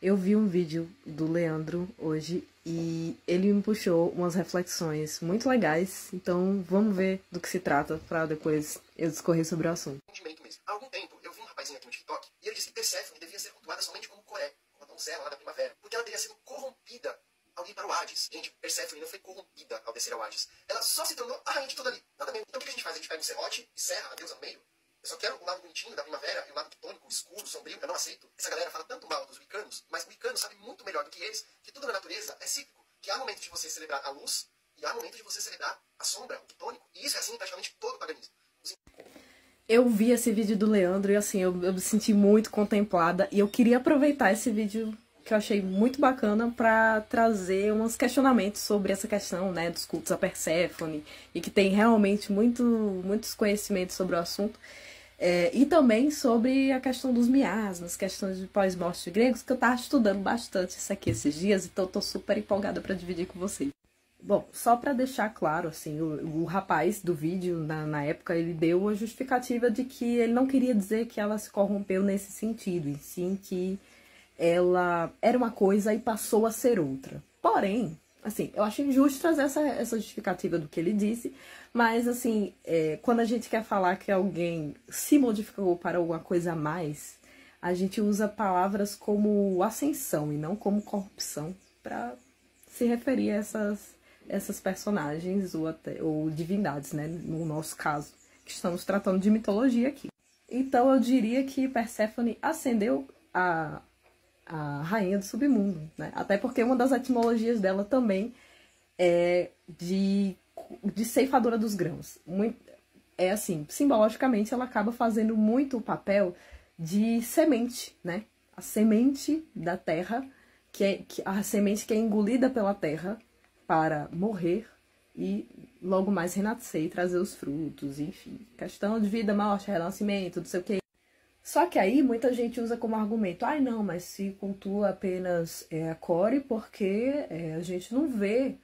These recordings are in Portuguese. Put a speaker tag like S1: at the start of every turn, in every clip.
S1: Eu vi um vídeo do Leandro hoje e ele me puxou umas reflexões muito legais, então vamos ver do que se trata para depois eu discorrer sobre o assunto.
S2: Há algum tempo eu vi um rapazinho aqui no TikTok e ele disse que Perséfone devia ser cultuada somente como Coré, uma donzela lá da primavera, porque ela teria sido corrompida ao ir para o Hades. Gente, Perséfone não foi corrompida ao descer ao Hades. Ela só se tornou a rainha de tudo ali, nada menos. Então o que a gente faz? A gente pega um serrote e serra a deusa no meio. Eu só quero o lado bonitinho da primavera e o lado quitônico, escuro, sombrio. Eu não aceito. Essa galera fala tanto mal dos wiccanos, mas o wiccanos sabe muito melhor do que eles que tudo na natureza é cíclico. Que há momentos de você celebrar a luz e há momentos de você celebrar a sombra, o quitônico. E isso é assim em praticamente todo o paganismo.
S1: Eu vi esse vídeo do Leandro e assim, eu me senti muito contemplada e eu queria aproveitar esse vídeo que eu achei muito bacana para trazer uns questionamentos sobre essa questão, né, dos cultos a Perséfone e que tem realmente muitos conhecimentos sobre o assunto. E também sobre a questão dos miasmas, questões de pós-morte gregos, que eu tava estudando bastante isso aqui esses dias, então eu tô super empolgada para dividir com vocês. Bom, só para deixar claro, assim, o rapaz do vídeo, na época, ele deu a justificativa de que ele não queria dizer que ela se corrompeu nesse sentido, e sim que ela era uma coisa e passou a ser outra. Porém, assim, eu acho injusto trazer essa justificativa do que ele disse, mas, assim, quando a gente quer falar que alguém se modificou para alguma coisa a mais, a gente usa palavras como ascensão e não como corrupção para se referir a essas personagens ou divindades, né, no nosso caso, que estamos tratando de mitologia aqui. Então eu diria que Perséfone ascendeu a rainha do submundo, né? Até porque uma das etimologias dela também é de ceifadora dos grãos. É assim, simbologicamente ela acaba fazendo muito o papel de semente, né? A semente da terra, a semente que é engolida pela terra para morrer e logo mais renascer e trazer os frutos, enfim. Questão de vida, morte, renascimento, não sei o que. Só que aí muita gente usa como argumento, ai não, mas se cultua apenas a Core porque a gente não vê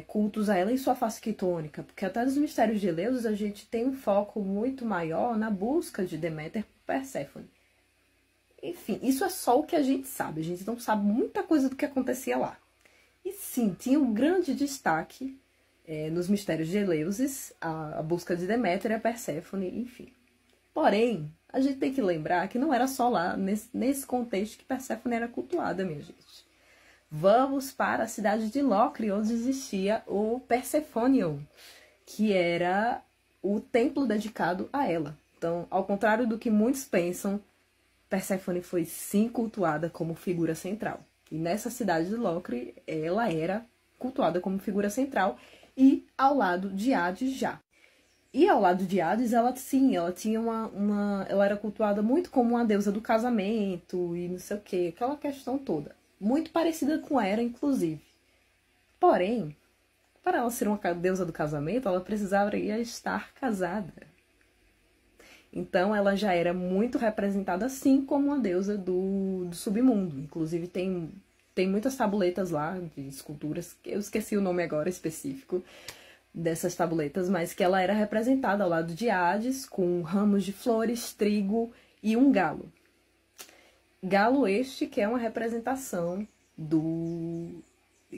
S1: cultos a ela em sua face quitônica, porque até nos mistérios de Eleusis a gente tem um foco muito maior na busca de Deméter por Perséfone. Enfim, isso é só o que a gente não sabe muita coisa do que acontecia lá. E sim, tinha um grande destaque nos mistérios de Eleusis, a busca de Deméter e a Perséfone, enfim. Porém, a gente tem que lembrar que não era só lá, nesse contexto, que Perséfone era cultuada, minha gente. Vamos para a cidade de Locre, onde existia o Persephonion, que era o templo dedicado a ela. Então, ao contrário do que muitos pensam, Perséfone foi sim cultuada como figura central. E nessa cidade de Locre, ela era cultuada como figura central e ao lado de Hades já. E ao lado de Hades, ela tinha ela era cultuada muito como uma deusa do casamento e não sei o que, aquela questão toda. Muito parecida com Hera, inclusive. Porém, para ela ser uma deusa do casamento, ela precisaria estar casada. Então, ela já era muito representada assim como uma deusa do submundo. Inclusive, tem muitas tabuletas lá de esculturas, que eu esqueci o nome agora específico dessas tabuletas, mas que ela era representada ao lado de Hades, com ramos de flores, trigo e um galo. Galo este que é uma representação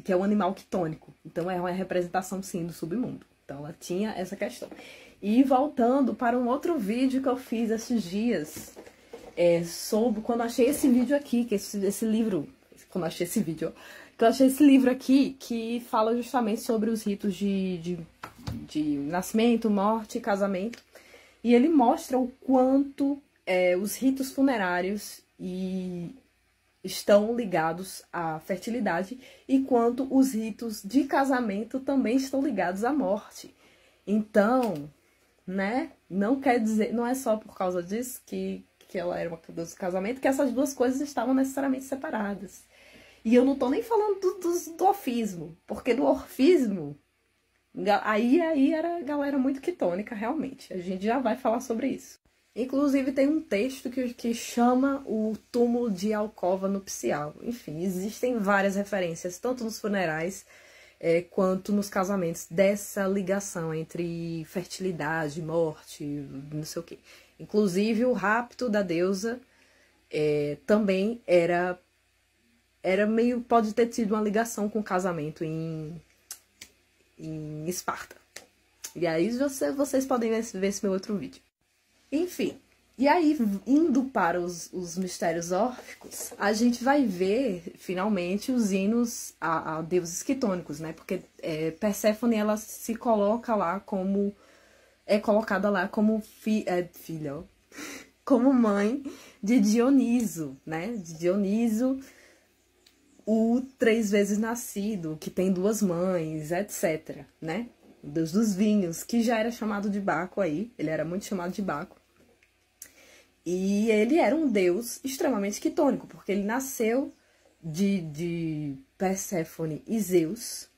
S1: que é um animal quitônico. Então é uma representação, sim, do submundo. Então ela tinha essa questão. E voltando para um outro vídeo que eu fiz esses dias, sobre quando eu achei esse vídeo aqui, que esse livro, quando eu achei esse vídeo, que eu achei esse livro aqui, que fala justamente sobre os ritos de nascimento, morte e casamento. E ele mostra o quanto os ritos funerários estão ligados à fertilidade e quanto os ritos de casamento também estão ligados à morte. Então, né, não quer dizer, não é só por causa disso que ela era uma deusa do casamento, que essas duas coisas estavam necessariamente separadas. E eu não tô nem falando do orfismo, porque do orfismo, aí era galera muito quitônica, realmente. A gente já vai falar sobre isso. Inclusive tem um texto que chama o túmulo de alcova nupcial. Enfim, existem várias referências, tanto nos funerais quanto nos casamentos, dessa ligação entre fertilidade, morte, não sei o quê. Inclusive o rapto da deusa também era era meio, pode ter tido uma ligação com o casamento em Esparta. E aí vocês podem ver esse meu outro vídeo. Enfim, e aí indo para os mistérios órficos, a gente vai ver finalmente os hinos a deuses quitônicos, né? Porque Perséfone, ela se coloca lá como, é colocada lá como filha, ó, como mãe de Dioniso, né? De Dioniso, o 3 vezes nascido, que tem 2 mães, etc, né? O deus dos vinhos, que já era chamado de Baco aí, ele era muito chamado de Baco. E ele era um deus extremamente quitônico, porque ele nasceu de Perséfone e Zeus,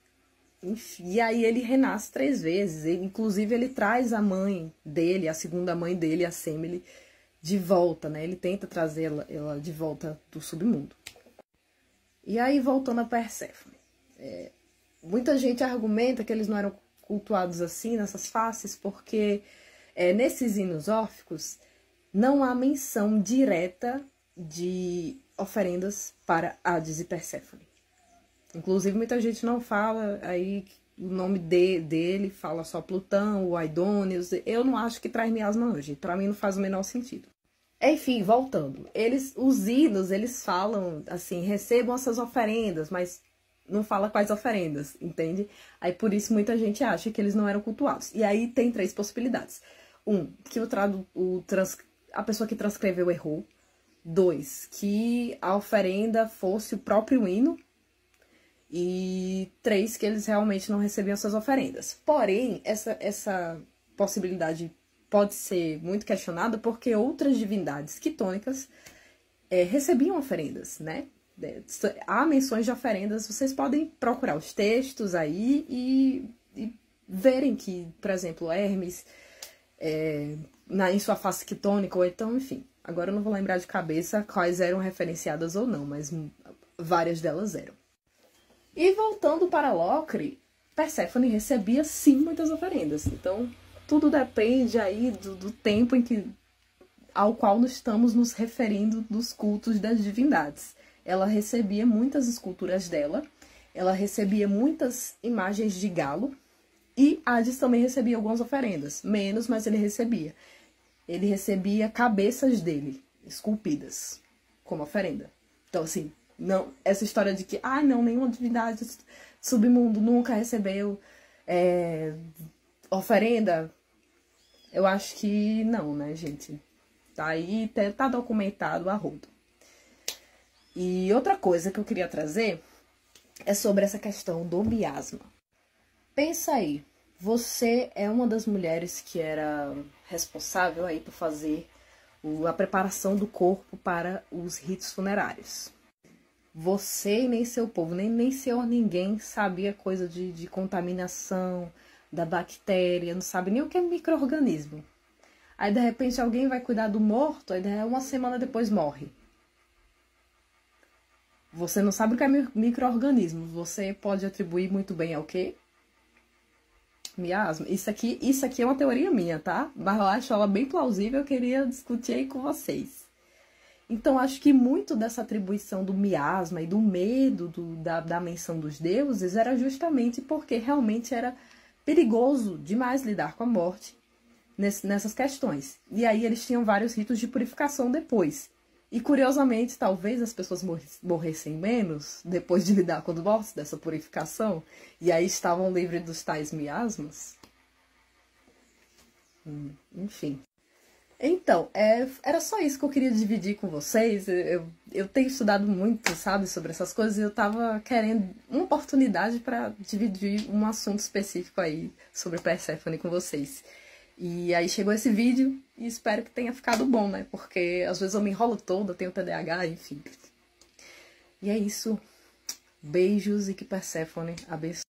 S1: e aí ele renasce 3 vezes, inclusive ele traz a mãe dele, a segunda mãe dele, a Semele, de volta, né? Ele tenta trazer ela de volta do submundo. E aí, voltando a Perséfone, muita gente argumenta que eles não eram cultuados assim, nessas faces, porque nesses hinos órficos não há menção direta de oferendas para Hades e Perséfone. Inclusive, muita gente não fala aí o nome dele, fala só Plutão, o Aidônios. Eu não acho que traz miasma não, gente. Pra mim não faz o menor sentido. Enfim, voltando. Os hinos, eles falam assim, recebam essas oferendas, mas não fala quais oferendas, entende? Aí por isso muita gente acha que eles não eram cultuados. E aí tem 3 possibilidades. 1, que a pessoa que transcreveu errou. 2, que a oferenda fosse o próprio hino. E 3, que eles realmente não recebiam essas oferendas. Porém, essa possibilidade pode ser muito questionada porque outras divindades quitônicas recebiam oferendas, né? Há menções de oferendas, vocês podem procurar os textos aí e verem que, por exemplo, Hermes, em sua face quitônica, ou então, enfim, agora eu não vou lembrar de cabeça quais eram referenciadas ou não, mas várias delas eram. E voltando para Locre, Perséfone recebia sim muitas oferendas, então tudo depende aí do tempo ao qual nós estamos nos referindo dos cultos das divindades. Ela recebia muitas esculturas dela, ela recebia muitas imagens de galo, e Hades também recebia algumas oferendas, menos, mas ele recebia. Ele recebia cabeças dele, esculpidas, como oferenda. Então, assim, não, essa história de que, não, nenhuma divindade do submundo nunca recebeu oferenda, eu acho que não, né, gente? Tá aí, tá documentado a rodo. E outra coisa que eu queria trazer é sobre essa questão do miasma. Pensa aí, você é uma das mulheres que era responsável aí por fazer a preparação do corpo para os ritos funerários. Você e nem seu povo, nem ninguém sabia coisa de contaminação, da bactéria, não sabe nem o que é micro-organismo. Aí, de repente, alguém vai cuidar do morto, aí 1 semana depois morre. Você não sabe o que é micro-organismo. Você pode atribuir muito bem ao quê? Miasma. Isso aqui é uma teoria minha, tá? Mas eu acho ela bem plausível, eu queria discutir aí com vocês. Então, acho que muito dessa atribuição do miasma e do medo da menção dos deuses era justamente porque realmente era perigoso demais lidar com a morte nessas questões. E aí eles tinham vários ritos de purificação depois. E curiosamente, talvez as pessoas morressem menos depois de lidar com os mortos dessa purificação. E aí estavam livres dos tais miasmas. Enfim. Então, era só isso que eu queria dividir com vocês. Eu tenho estudado muito, sabe, sobre essas coisas, e eu tava querendo uma oportunidade para dividir um assunto específico aí sobre Perséfone com vocês. E aí chegou esse vídeo e espero que tenha ficado bom, né? Porque às vezes eu me enrolo toda, tenho TDAH, enfim. E é isso. Beijos e que Perséfone abençoe.